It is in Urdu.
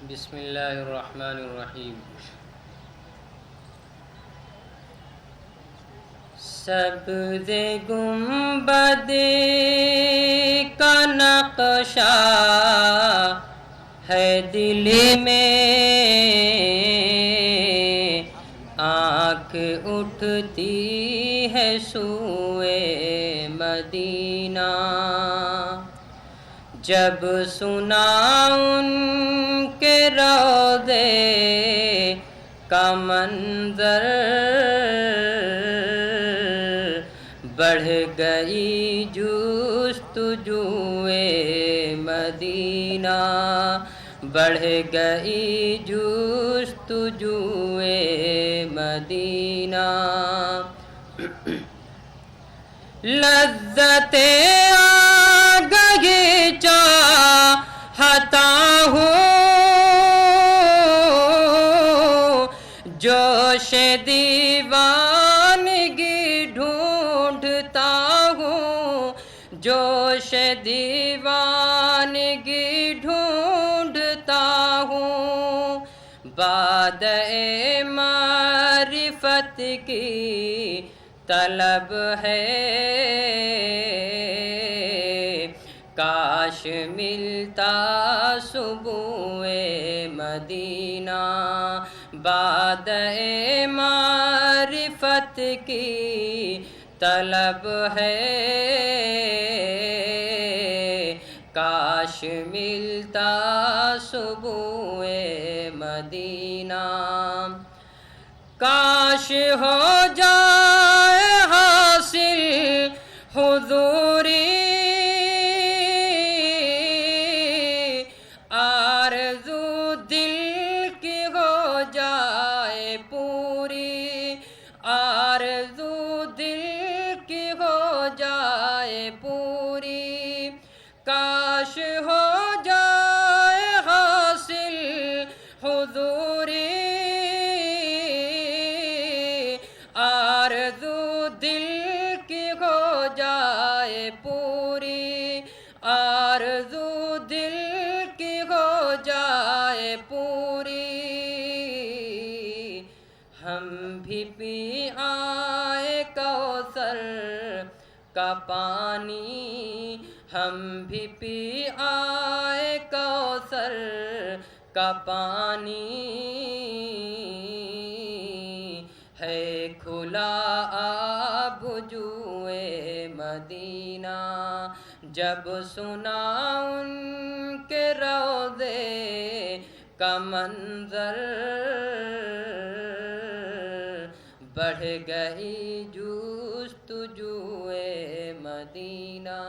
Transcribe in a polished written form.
بسم اللہ الرحمن الرحیم۔ سبز گنبد کا نقشہ ہے دل میں، آنکھ اٹھتی ہے سوئے مدینہ، جب سنا ان کے روضے کا منظر، بڑھ گئی جستجوئے مدینہ، بڑھ گئی جستجوئے مدینہ۔ لذتیں آ گئی چاہتا ہوں، جوش دیوانگی ڈھونڈتا ہوں، جوش دیوانگی ڈھونڈتا ہوں، باد معرفت کی طلب ہے، کاش ملتا صبح مدینہ، باد معرفت کی طلب ہے، کاش ملتا صبح مدینہ، کاش ہو جائے حاصل حضوری، آرزو دل کی ہو جائے پوری، آرزو دل کی ہو جائے پوری، کاش ہو جائے حاصل حضوری، آرزو دل کی ہو جائے پوری، آرزو دل کی ہو جائے پوری، ہم بھی پی آئے کوثر کا پانی، ہم بھی پی آئے کوثر کا پانی، ہے کھلا آب جوئے مدینہ، جب سنا ان کے روضے کا منظر، بڑھ گئی جستجوئے مدینہ۔